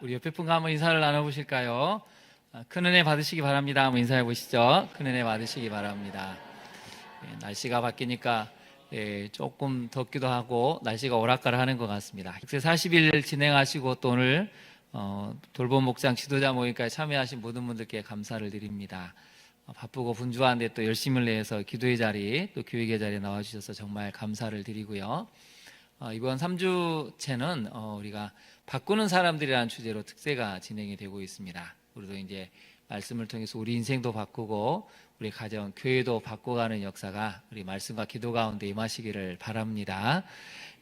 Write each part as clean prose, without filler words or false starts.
우리 옆에 분과 한번 인사를 나눠보실까요? 큰 은혜 받으시기 바랍니다. 한번 인사해 보시죠. 큰 은혜 받으시기 바랍니다. 날씨가 바뀌니까 조금 덥기도 하고 날씨가 오락가락하는 것 같습니다. 40일 진행하시고 또 오늘 돌봄 목장 지도자 모임까지 참여하신 모든 분들께 감사를 드립니다. 바쁘고 분주한데 또 열심을 내서 기도의 자리 또 교육의 자리에 나와주셔서 정말 감사를 드리고요. 이번 3주째는 우리가 바꾸는 사람들이라는 주제로 특세가 진행이 되고 있습니다. 우리도 이제 말씀을 통해서 우리 인생도 바꾸고 우리 가정, 교회도 바꿔가는 역사가 우리 말씀과 기도 가운데 임하시기를 바랍니다.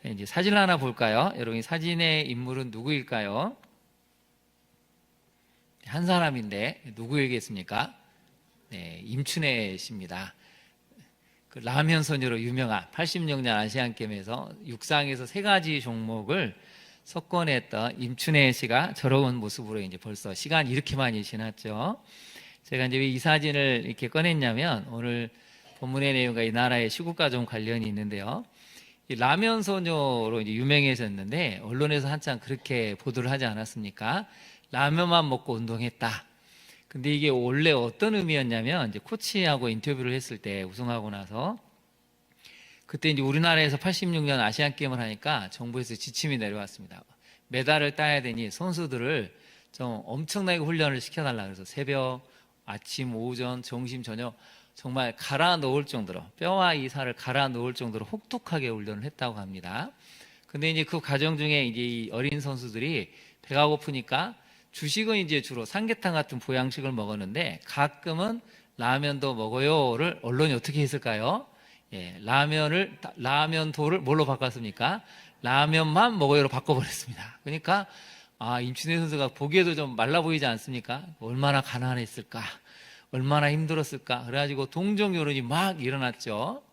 이제 사진 하나 볼까요? 여러분, 이 사진의 인물은 누구일까요? 한 사람인데 누구에게있습니까? 네, 임춘애 씨입니다. 그 라면 소녀로 유명한 86년 아시안게임에서 육상에서 3가지 종목을 석권했던 임춘애 씨가 저런 모습으로 이제 벌써 시간이 이렇게 많이 지났죠. 제가 이제 왜 이 사진을 이렇게 꺼냈냐면 오늘 본문의 내용과 이 나라의 시국과 좀 관련이 있는데요. 이 라면 소녀로 이제 유명해졌는데 언론에서 한참 그렇게 보도를 하지 않았습니까? 라면만 먹고 운동했다. 근데 이게 원래 어떤 의미였냐면 이제 코치하고 인터뷰를 했을 때 우승하고 나서 그때 이제 우리나라에서 86년 아시안 게임을 하니까 정부에서 지침이 내려왔습니다. 메달을 따야 되니 선수들을 좀 엄청나게 훈련을 시켜달라 그래서 새벽, 아침, 오전, 점심, 저녁 정말 갈아 넣을 정도로 뼈와 이살을 갈아 넣을 정도로 혹독하게 훈련을 했다고 합니다. 근데 이제 그 과정 중에 이제 이 어린 선수들이 배가 고프니까 주식은 이제 주로 삼계탕 같은 보양식을 먹었는데 가끔은 라면도 먹어요를 언론이 어떻게 했을까요? 라면도를 뭘로 바꿨습니까? 라면만 먹어요로 바꿔버렸습니다. 그러니까 임춘애 선수가 보기에도 좀 말라 보이지 않습니까? 얼마나 가난했을까? 얼마나 힘들었을까? 그래가지고 동정 여론이 막 일어났죠.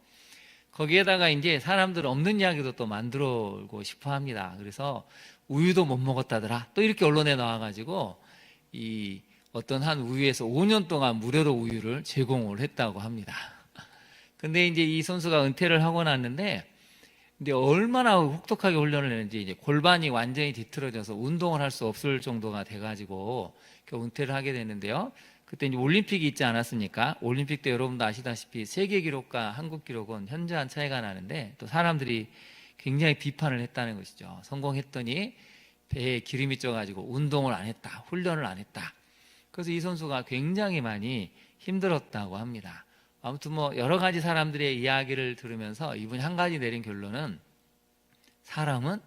거기에다가 이제 사람들 없는 이야기도 또 만들고 싶어 합니다. 그래서 우유도 못 먹었다더라. 또 이렇게 언론에 나와가지고 이 어떤 한 우유에서 5년 동안 무료로 우유를 제공을 했다고 합니다. 근데 이제 이 선수가 은퇴를 하고 났는데 근데 얼마나 혹독하게 훈련을 했는지 이제 골반이 완전히 뒤틀어져서 운동을 할 수 없을 정도가 돼가지고 은퇴를 하게 됐는데요. 그때 이제 올림픽이 있지 않았습니까? 올림픽 때 여러분도 아시다시피 세계 기록과 한국 기록은 현저한 차이가 나는데 또 사람들이 굉장히 비판을 했다는 것이죠. 성공했더니 배에 기름이 쪄가지고 운동을 안 했다, 훈련을 안 했다. 그래서 이 선수가 굉장히 많이 힘들었다고 합니다. 아무튼 뭐 여러 가지 사람들의 이야기를 들으면서 이분이 한 가지 내린 결론은 사람은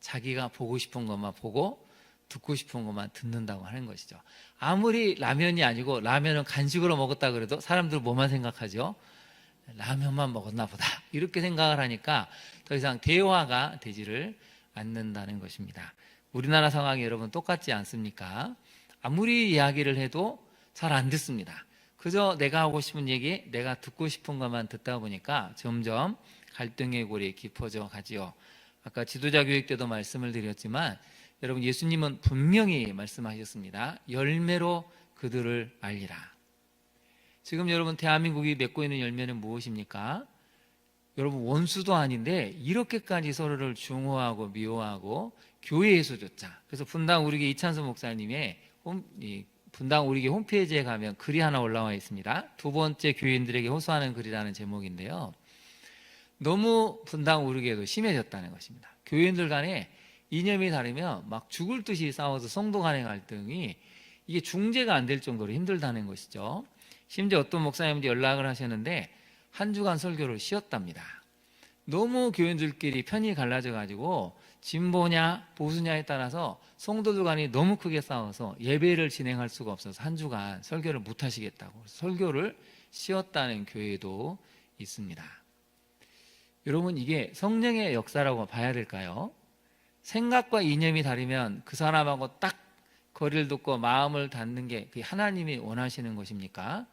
자기가 보고 싶은 것만 보고 듣고 싶은 것만 듣는다고 하는 것이죠. 아무리 라면이 아니고 라면은 간식으로 먹었다 그래도 사람들은 뭐만 생각하죠? 라면만 먹었나 보다 이렇게 생각을 하니까 더 이상 대화가 되지를 않는다는 것입니다. 우리나라 상황이 여러분 똑같지 않습니까? 아무리 이야기를 해도 잘 안 듣습니다. 그저 내가 하고 싶은 얘기, 내가 듣고 싶은 것만 듣다 보니까 점점 갈등의 골이 깊어져 가지요. 아까 지도자 교육 때도 말씀을 드렸지만 여러분 예수님은 분명히 말씀하셨습니다. 열매로 그들을 알리라. 지금 여러분 대한민국이 맺고 있는 열매는 무엇입니까? 여러분 원수도 아닌데 이렇게까지 서로를 중호하고 미워하고 교회에서조차. 그래서 분당 우리교 이찬수 목사님의 분당 우리교 홈페이지에 가면 글이 하나 올라와 있습니다. 2번째 교인들에게 호소하는 글이라는 제목인데요. 너무 분당 우리교도 심해졌다는 것입니다. 교인들 간에 이념이 다르면 막 죽을 듯이 싸워서 성도 간의 갈등이 이게 중재가 안 될 정도로 힘들다는 것이죠. 심지어 어떤 목사님들이 연락을 하셨는데 한 주간 설교를 쉬었답니다. 너무 교인들끼리 편이 갈라져 가지고 진보냐 보수냐에 따라서 성도들 간이 너무 크게 싸워서 예배를 진행할 수가 없어서 한 주간 설교를 못 하시겠다고 설교를 쉬었다는 교회도 있습니다. 여러분 이게 성령의 역사라고 봐야 될까요? 생각과 이념이 다르면 그 사람하고 딱 거리를 뒀고 마음을 닫는 게 하나님이 원하시는 것입니까?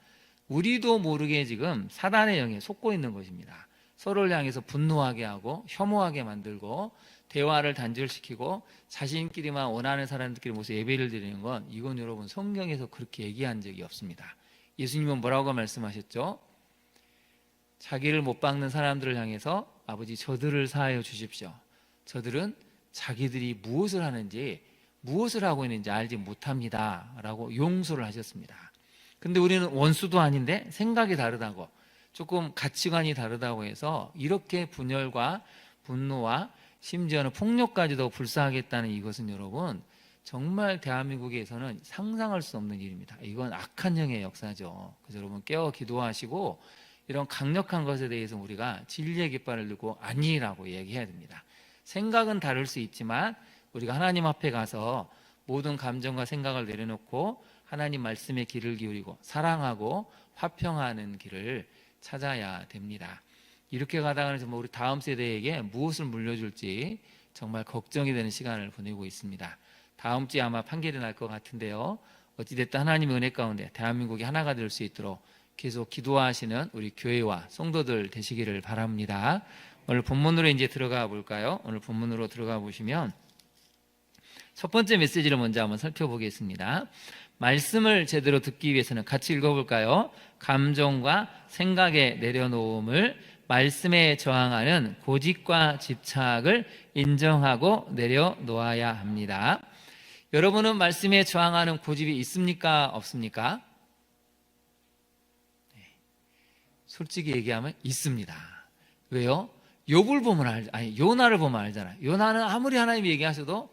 우리도 모르게 지금 사단의 영에 속고 있는 것입니다. 서로를 향해서 분노하게 하고 혐오하게 만들고 대화를 단절시키고 자신끼리만 원하는 사람들끼리 모여서 예배를 드리는 건 이건 여러분 성경에서 그렇게 얘기한 적이 없습니다. 예수님은 뭐라고 말씀하셨죠? 자기를 못 박는 사람들을 향해서 아버지 저들을 사하여 주십시오. 저들은 자기들이 무엇을 하는지 무엇을 하고 있는지 알지 못합니다 라고 용서를 하셨습니다. 근데 우리는 원수도 아닌데 생각이 다르다고, 조금 가치관이 다르다고 해서 이렇게 분열과 분노와 심지어는 폭력까지도 불사하겠다는 이것은 여러분 정말 대한민국에서는 상상할 수 없는 일입니다. 이건 악한 영의 역사죠. 그래서 여러분 깨어 기도하시고 이런 강력한 것에 대해서 우리가 진리의 깃발을 들고 아니라고 얘기해야 됩니다. 생각은 다를 수 있지만 우리가 하나님 앞에 가서 모든 감정과 생각을 내려놓고 하나님 말씀에 귀를 기울이고 사랑하고 화평하는 길을 찾아야 됩니다. 이렇게 가다가는 정말 우리 다음 세대에게 무엇을 물려줄지 정말 걱정이 되는 시간을 보내고 있습니다. 다음 주에 아마 판결이 날 것 같은데요. 어찌됐든 하나님의 은혜 가운데 대한민국이 하나가 될 수 있도록 계속 기도하시는 우리 교회와 성도들 되시기를 바랍니다. 오늘 본문으로 이제 들어가 볼까요? 오늘 본문으로 들어가 보시면 첫 번째 메시지를 먼저 한번 살펴보겠습니다. 말씀을 제대로 듣기 위해서는 같이 읽어볼까요? 감정과 생각의 내려놓음을 말씀에 저항하는 고집과 집착을 인정하고 내려놓아야 합니다. 여러분은 말씀에 저항하는 고집이 있습니까? 없습니까? 네. 솔직히 얘기하면 있습니다. 왜요? 욥을 보면 요나를 보면 알잖아요. 요나는 아무리 하나님이 얘기하셔도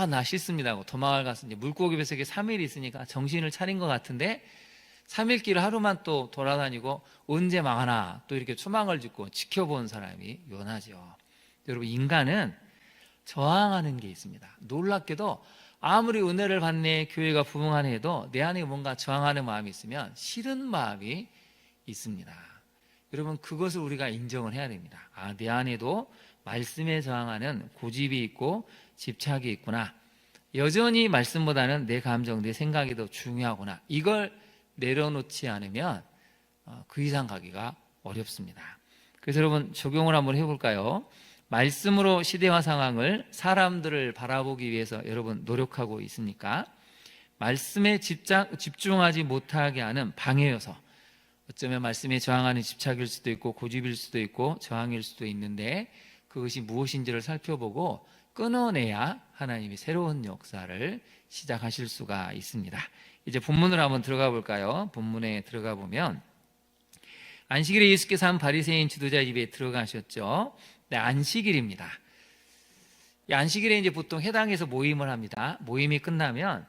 나 싫습니다 하고 도망을 가서 이제 물고기 뱃속에 3일 있으니까 정신을 차린 것 같은데 3일 길을 하루만 또 돌아다니고 언제 망하나 또 이렇게 추망을 짓고 지켜본 사람이 요나죠. 여러분 인간은 저항하는 게 있습니다. 놀랍게도 아무리 은혜를 받네 교회가 부흥하네 해도 내 안에 뭔가 저항하는 마음이 있으면 싫은 마음이 있습니다. 여러분 그것을 우리가 인정을 해야 됩니다. 내 안에도 말씀에 저항하는 고집이 있고 집착이 있구나. 여전히 말씀보다는 내 감정, 내 생각이 더 중요하구나. 이걸 내려놓지 않으면 그 이상 가기가 어렵습니다. 그래서 여러분 적용을 한번 해볼까요? 말씀으로 시대와 상황을, 사람들을 바라보기 위해서 여러분 노력하고 있습니까? 말씀에 집중하지 못하게 하는 방해 요소, 어쩌면 말씀에 저항하는 집착일 수도 있고 고집일 수도 있고 저항일 수도 있는데 그것이 무엇인지를 살펴보고 끊어내야 하나님이 새로운 역사를 시작하실 수가 있습니다. 이제 본문으로 한번 들어가 볼까요? 본문에 들어가 보면 안식일에 예수께서 한 바리새인 지도자 집에 들어가셨죠. 네, 안식일입니다. 이 안식일에 이제 보통 해당에서 모임을 합니다. 모임이 끝나면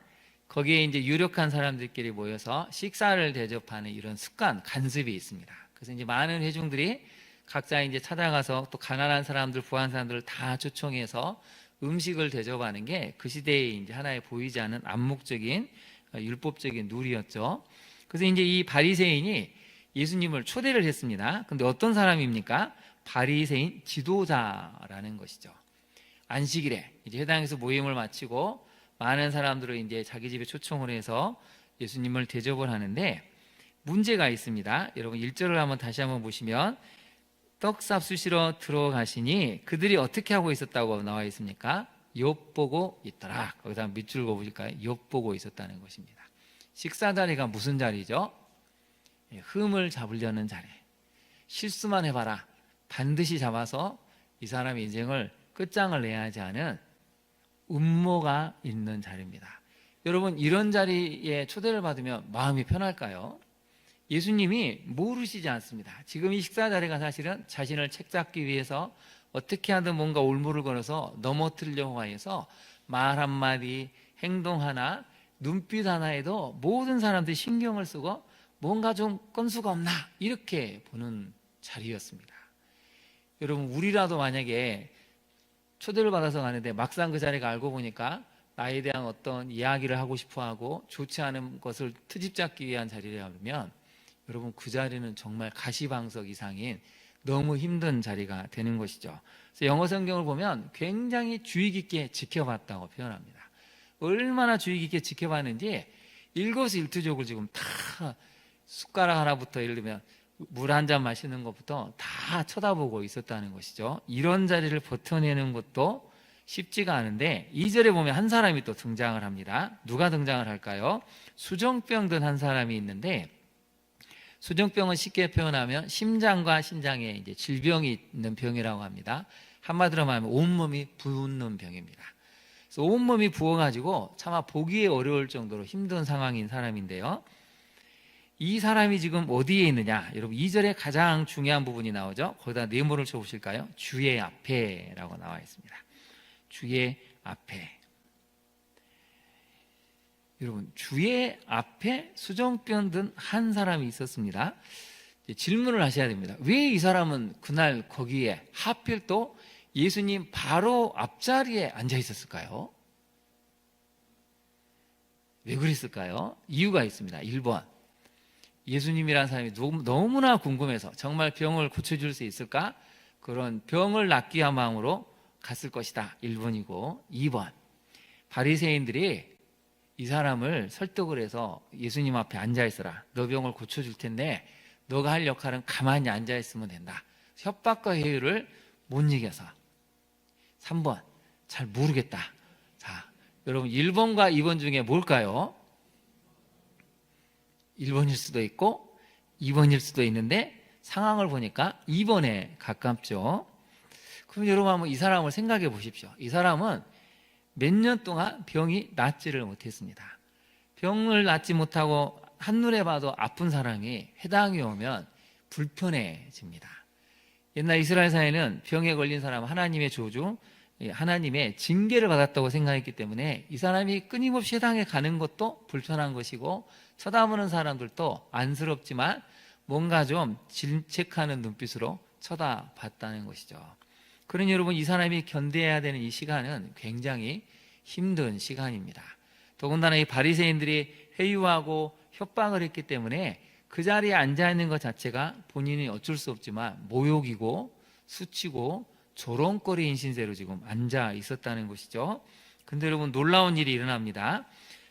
거기에 이제 유력한 사람들끼리 모여서 식사를 대접하는 이런 습관, 간습이 있습니다. 그래서 이제 많은 회중들이 각자 이제 찾아가서 또 가난한 사람들, 부한 사람들을 다 초청해서 음식을 대접하는 게 그 시대에 이제 하나의 보이지 않는 암묵적인 율법적인 룰이었죠. 그래서 이제 이 바리새인이 예수님을 초대를 했습니다. 근데 어떤 사람입니까? 바리새인 지도자라는 것이죠. 안식일에 이제 회당에서 모임을 마치고 많은 사람들을 이제 자기 집에 초청을 해서 예수님을 대접을 하는데 문제가 있습니다. 여러분 1절을 한번 다시 한번 보시면 떡sab수시러 들어가시니 그들이 어떻게 하고 있었다고 나와 있습니까? 욥보고 있더라. 거기서 한번 밑줄 그어보실까요? 욥보고 있었다는 것입니다. 식사 자리가 무슨 자리죠? 흠을 잡으려는 자리. 실수만 해봐라. 반드시 잡아서 이 사람의 인생을 끝장을 내야지 하는 음모가 있는 자리입니다. 여러분 이런 자리에 초대를 받으면 마음이 편할까요? 예수님이 모르시지 않습니다. 지금 이 식사 자리가 사실은 자신을 책잡기 위해서 어떻게 하든 뭔가 올무를 걸어서 넘어뜨리려고 해서 말 한마디, 행동 하나, 눈빛 하나에도 모든 사람들이 신경을 쓰고 뭔가 좀 건수가 없나 이렇게 보는 자리였습니다. 여러분 우리라도 만약에 초대를 받아서 가는데 막상 그 자리가 알고 보니까 나에 대한 어떤 이야기를 하고 싶어하고 좋지 않은 것을 트집 잡기 위한 자리라면 여러분 그 자리는 정말 가시방석 이상인 너무 힘든 자리가 되는 것이죠. 그래서 영어 성경을 보면 굉장히 주의 깊게 지켜봤다고 표현합니다. 얼마나 주의 깊게 지켜봤는지 일거수일투족을 지금 다 숟가락 하나부터 예를 들면 물 한 잔 마시는 것부터 다 쳐다보고 있었다는 것이죠. 이런 자리를 버텨내는 것도 쉽지가 않은데 2절에 보면 한 사람이 또 등장을 합니다. 누가 등장을 할까요? 수정병 든 한 사람이 있는데 수정병은 쉽게 표현하면 심장과 신장에 이제 질병이 있는 병이라고 합니다. 한마디로 말하면 온몸이 붓는 병입니다. 그래서 온몸이 부어가지고 차마 보기에 어려울 정도로 힘든 상황인 사람인데요. 이 사람이 지금 어디에 있느냐? 여러분 2절에 가장 중요한 부분이 나오죠. 거기다 네모를 쳐보실까요? 주의 앞에라고 나와 있습니다. 주의 앞에. 여러분 주의 앞에 수정병 든 한 사람이 있었습니다. 질문을 하셔야 됩니다. 왜 이 사람은 그날 거기에 하필 또 예수님 바로 앞자리에 앉아 있었을까요? 왜 그랬을까요? 이유가 있습니다. 1번, 예수님이라는 사람이 너무나 궁금해서 정말 병을 고쳐줄 수 있을까? 그런 병을 낫기 위한 마음으로 갔을 것이다. 1번이고, 2번, 바리새인들이 이 사람을 설득을 해서 예수님 앞에 앉아있어라. 너 병을 고쳐줄 텐데 너가 할 역할은 가만히 앉아있으면 된다. 협박과 회유를 못 이겨서. 3번, 잘 모르겠다. 자, 여러분 1번과 2번 중에 뭘까요? 1번일 수도 있고 2번일 수도 있는데 상황을 보니까 2번에 가깝죠. 그럼 여러분 한번 이 사람을 생각해 보십시오. 이 사람은 몇 년 동안 병이 낫지를 못했습니다. 병을 낫지 못하고 한눈에 봐도 아픈 사람이 회당에 오면 불편해집니다. 옛날 이스라엘 사회는 병에 걸린 사람은 하나님의 저주, 하나님의 징계를 받았다고 생각했기 때문에 이 사람이 끊임없이 회당에 가는 것도 불편한 것이고 쳐다보는 사람들도 안쓰럽지만 뭔가 좀 질책하는 눈빛으로 쳐다봤다는 것이죠. 그러니 여러분 이 사람이 견뎌야 되는 이 시간은 굉장히 힘든 시간입니다. 더군다나 이 바리새인들이 회유하고 협박을 했기 때문에 그 자리에 앉아있는 것 자체가 본인이 어쩔 수 없지만 모욕이고 수치고 조롱거리인 신세로 지금 앉아 있었다는 것이죠. 근데 여러분 놀라운 일이 일어납니다.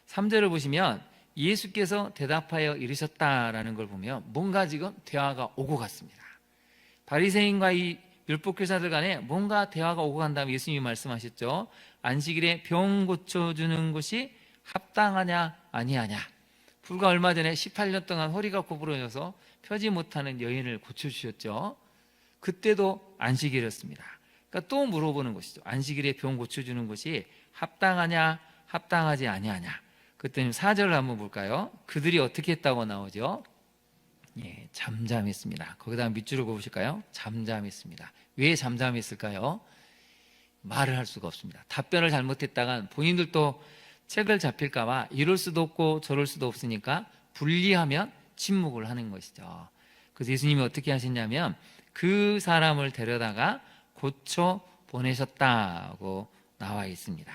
3절을 보시면 예수께서 대답하여 이르셨다라는 걸 보면 뭔가 지금 대화가 오고 갔습니다. 바리새인과 이 율법교사들 간에 뭔가 대화가 오고 간 다음에 예수님이 말씀하셨죠. 안식일에 병 고쳐주는 것이 합당하냐 아니하냐. 불과 얼마 전에 18년 동안 허리가 구부러져서 펴지 못하는 여인을 고쳐주셨죠. 그때도 안식일이었습니다. 그러니까 또 물어보는 것이죠. 안식일에 병 고쳐주는 것이 합당하냐 합당하지 아니하냐. 그때는 4절을 한번 볼까요? 그들이 어떻게 했다고 나오죠? 예, 잠잠했습니다. 거기다가 밑줄을 그으실까요? 잠잠했습니다. 왜 잠잠했을까요? 말을 할 수가 없습니다. 답변을 잘못했다간 본인들도 책을 잡힐까봐 이럴 수도 없고 저럴 수도 없으니까 분리하면 침묵을 하는 것이죠. 그래서 예수님이 어떻게 하셨냐면 그 사람을 데려다가 고쳐 보내셨다고 나와 있습니다.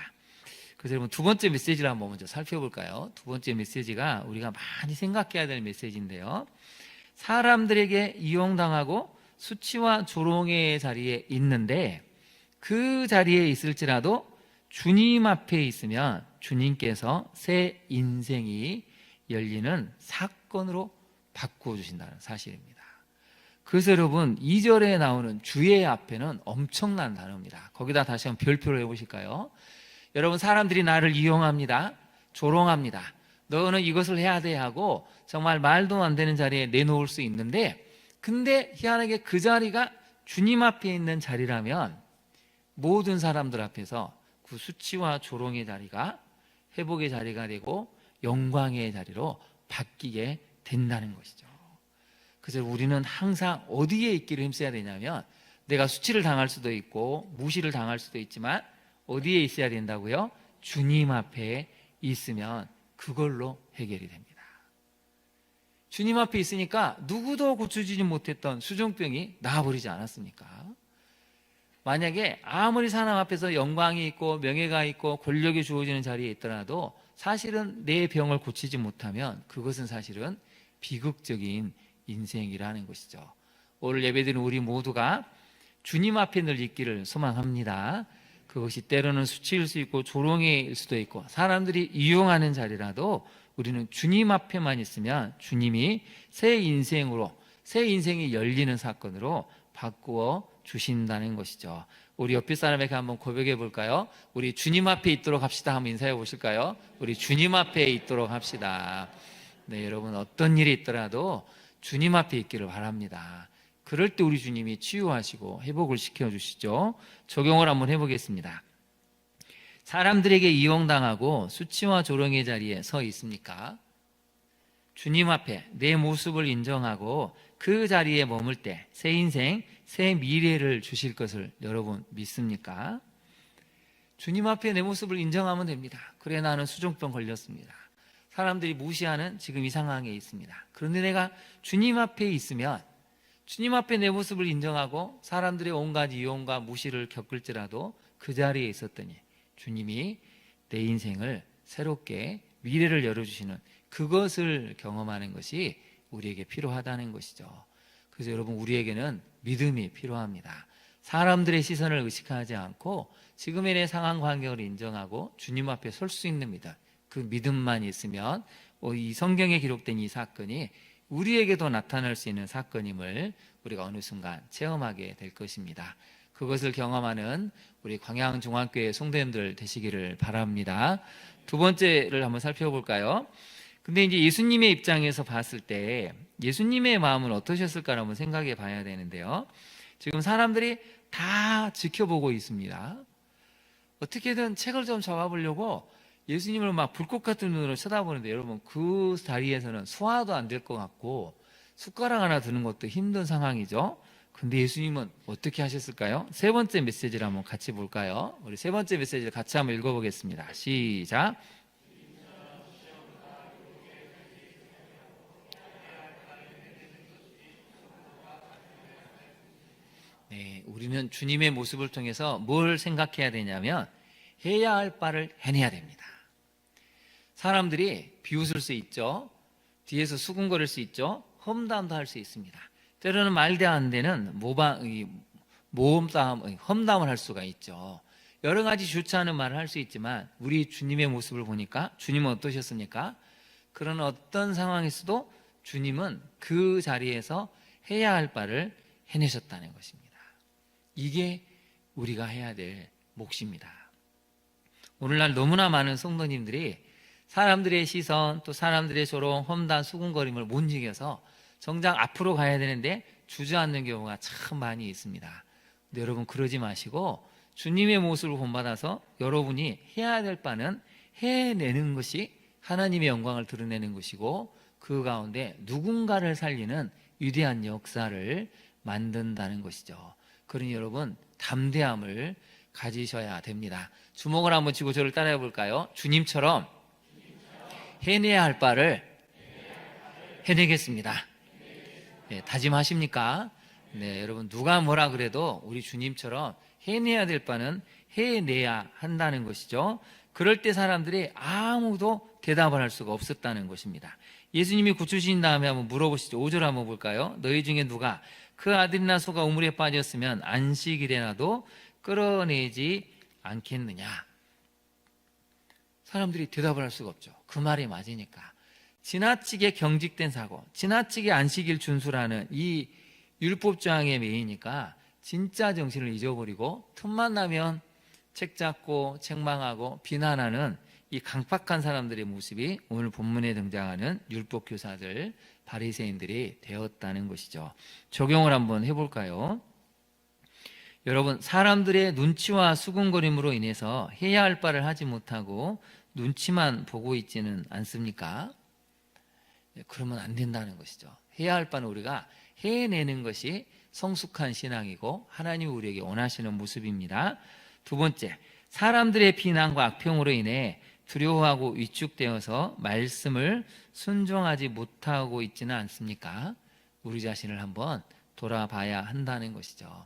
그래서 여러분 두 번째 메시지를 한번 먼저 살펴볼까요? 두 번째 메시지가 우리가 많이 생각해야 될 메시지인데요. 사람들에게 이용당하고 수치와 조롱의 자리에 있는데 그 자리에 있을지라도 주님 앞에 있으면 주님께서 새 인생이 열리는 사건으로 바꿔주신다는 사실입니다. 그래서 여러분 2절에 나오는 주의 앞에는 엄청난 단어입니다. 거기다 다시 한번 별표를 해보실까요? 여러분 사람들이 나를 이용합니다. 조롱합니다. 너는 이것을 해야 돼 하고 정말 말도 안 되는 자리에 내놓을 수 있는데 근데 희한하게 그 자리가 주님 앞에 있는 자리라면 모든 사람들 앞에서 그 수치와 조롱의 자리가 회복의 자리가 되고 영광의 자리로 바뀌게 된다는 것이죠. 그래서 우리는 항상 어디에 있기를 힘써야 되냐면 내가 수치를 당할 수도 있고 무시를 당할 수도 있지만 어디에 있어야 된다고요? 주님 앞에 있으면 그걸로 해결이 됩니다. 주님 앞에 있으니까 누구도 고쳐주지 못했던 수종병이 나아버리지 않았습니까? 만약에 아무리 사람 앞에서 영광이 있고 명예가 있고 권력이 주어지는 자리에 있더라도 사실은 내 병을 고치지 못하면 그것은 사실은 비극적인 인생이라는 것이죠. 오늘 예배드리는 우리 모두가 주님 앞에 늘 있기를 소망합니다. 그것이 때로는 수치일 수 있고 조롱일 수도 있고 사람들이 이용하는 자리라도 우리는 주님 앞에만 있으면 주님이 새 인생으로 새 인생이 열리는 사건으로 바꾸어 주신다는 것이죠. 우리 옆에 사람에게 한번 고백해 볼까요? 우리 주님 앞에 있도록 합시다. 한번 인사해 보실까요? 우리 주님 앞에 있도록 합시다. 네, 여러분 어떤 일이 있더라도 주님 앞에 있기를 바랍니다. 그럴 때 우리 주님이 치유하시고 회복을 시켜주시죠. 적용을 한번 해보겠습니다. 사람들에게 이용당하고 수치와 조롱의 자리에 서 있습니까? 주님 앞에 내 모습을 인정하고 그 자리에 머물 때 새 인생, 새 미래를 주실 것을 여러분 믿습니까? 주님 앞에 내 모습을 인정하면 됩니다. 그래, 나는 수종병 걸렸습니다. 사람들이 무시하는 지금 이 상황에 있습니다. 그런데 내가 주님 앞에 있으면, 주님 앞에 내 모습을 인정하고 사람들의 온갖 이용과 무시를 겪을지라도 그 자리에 있었더니 주님이 내 인생을 새롭게 미래를 열어주시는 그것을 경험하는 것이 우리에게 필요하다는 것이죠. 그래서 여러분, 우리에게는 믿음이 필요합니다. 사람들의 시선을 의식하지 않고 지금의 내 상황 환경을 인정하고 주님 앞에 설 수 있는 믿음, 그 믿음만 있으면 이 성경에 기록된 이 사건이 우리에게도 나타날 수 있는 사건임을 우리가 어느 순간 체험하게 될 것입니다. 그것을 경험하는 우리 광양중앙교회 성도님들 되시기를 바랍니다. 두 번째를 한번 살펴볼까요? 근데 이제 예수님의 입장에서 봤을 때 예수님의 마음은 어떠셨을까 한번 생각해 봐야 되는데요. 지금 사람들이 다 지켜보고 있습니다. 어떻게든 책을 좀 잡아보려고 예수님을 막 불꽃 같은 눈으로 쳐다보는데, 여러분, 그 자리에서는 소화도 안 될 것 같고 숟가락 하나 드는 것도 힘든 상황이죠. 근데 예수님은 어떻게 하셨을까요? 세 번째 메시지를 한번 같이 볼까요? 우리 세 번째 메시지를 같이 한번 읽어보겠습니다. 시작. 네, 우리는 주님의 모습을 통해서 뭘 생각해야 되냐면 해야 할 바를 해내야 됩니다. 사람들이 비웃을 수 있죠. 뒤에서 수군거릴 수 있죠. 험담도 할 수 있습니다. 때로는 말도 안 되는 모험담, 험담을 할 수가 있죠. 여러 가지 좋지 않은 말을 할 수 있지만 우리 주님의 모습을 보니까 주님은 어떠셨습니까? 그런 어떤 상황에서도 주님은 그 자리에서 해야 할 바를 해내셨다는 것입니다. 이게 우리가 해야 될 몫입니다. 오늘날 너무나 많은 성도님들이 사람들의 시선, 또 사람들의 조롱, 험담, 수군거림을 못 이겨서 정작 앞으로 가야 되는데 주저앉는 경우가 참 많이 있습니다. 근데 여러분, 그러지 마시고 주님의 모습을 본받아서 여러분이 해야 될 바는 해내는 것이 하나님의 영광을 드러내는 것이고, 그 가운데 누군가를 살리는 위대한 역사를 만든다는 것이죠. 그러니 여러분, 담대함을 가지셔야 됩니다. 주먹을 한번 쥐고 저를 따라해 볼까요? 주님처럼 해내야 할 바를 해내겠습니다. 네, 다짐하십니까? 네, 여러분, 누가 뭐라 그래도 우리 주님처럼 해내야 될 바는 해내야 한다는 것이죠. 그럴 때 사람들이 아무도 대답을 할 수가 없었다는 것입니다. 예수님이 고쳐주신 다음에 한번 물어보시죠. 5절 한번 볼까요? 너희 중에 누가 그 아들이나 소가 우물에 빠졌으면 안식일에라도 끌어내지 않겠느냐? 사람들이 대답을 할 수가 없죠. 그 말이 맞으니까. 지나치게 경직된 사고, 지나치게 안식일 준수라는 이 율법조항에 매이니까 진짜 정신을 잊어버리고 틈만 나면 책 잡고 책망하고 비난하는 이 강팍한 사람들의 모습이 오늘 본문에 등장하는 율법교사들, 바리새인들이 되었다는 것이죠. 적용을 한번 해볼까요? 여러분, 사람들의 눈치와 수군거림으로 인해서 해야 할 바를 하지 못하고 눈치만 보고 있지는 않습니까? 그러면 안 된다는 것이죠. 해야 할 바는 우리가 해내는 것이 성숙한 신앙이고 하나님이 우리에게 원하시는 모습입니다. 두 번째, 사람들의 비난과 악평으로 인해 두려워하고 위축되어서 말씀을 순종하지 못하고 있지는 않습니까? 우리 자신을 한번 돌아봐야 한다는 것이죠.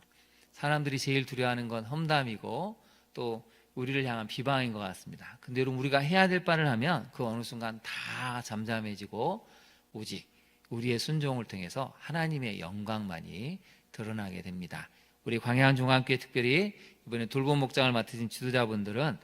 사람들이 제일 두려워하는 건 험담이고 또 우리를 향한 비방인 것 같습니다. 근데 여러분, 우리가 해야 될 바를 하면 그 어느 순간 다 잠잠해지고 오직 우리의 순종을 통해서 하나님의 영광만이 드러나게 됩니다. 우리 광양중앙교회 특별히 이번에 돌봄 목장을 맡으신 지도자분들은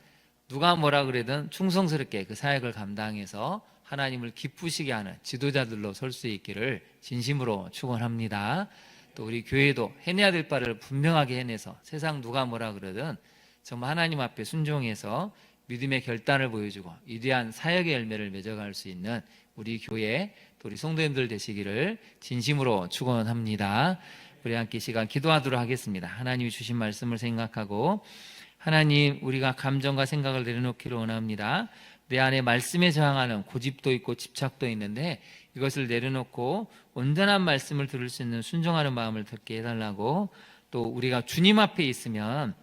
누가 뭐라 그래든 충성스럽게 그 사역을 감당해서 하나님을 기쁘시게 하는 지도자들로 설 수 있기를 진심으로 축원합니다. 또 우리 교회도 해내야 될 바를 분명하게 해내서 세상 누가 뭐라 그러든 정말 하나님 앞에 순종해서 믿음의 결단을 보여주고 위대한 사역의 열매를 맺어갈 수 있는 우리 교회 또 우리 성도님들 되시기를 진심으로 축원합니다. 우리 함께 시간 기도하도록 하겠습니다. 하나님이 주신 말씀을 생각하고 하나님, 우리가 감정과 생각을 내려놓기를 원합니다. 내 안에 말씀에 저항하는 고집도 있고 집착도 있는데 이것을 내려놓고 온전한 말씀을 들을 수 있는 순종하는 마음을 듣게 해달라고, 또 우리가 주님 앞에 있으면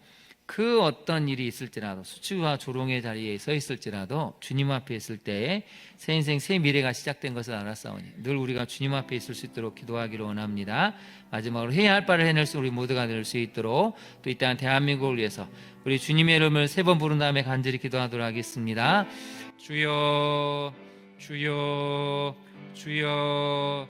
그 어떤 일이 있을지라도, 수치와 조롱의 자리에 서 있을지라도 주님 앞에 있을 때에 새 인생 새 미래가 시작된 것을 알았사오니 늘 우리가 주님 앞에 있을 수 있도록 기도하기를 원합니다. 마지막으로 해야 할 바를 해낼 수 우리 모두가 될 수 있도록, 또 이 땅 대한민국을 위해서 우리 주님의 이름을 3번 부른 다음에 간절히 기도하도록 하겠습니다. 주여, 주여, 주여.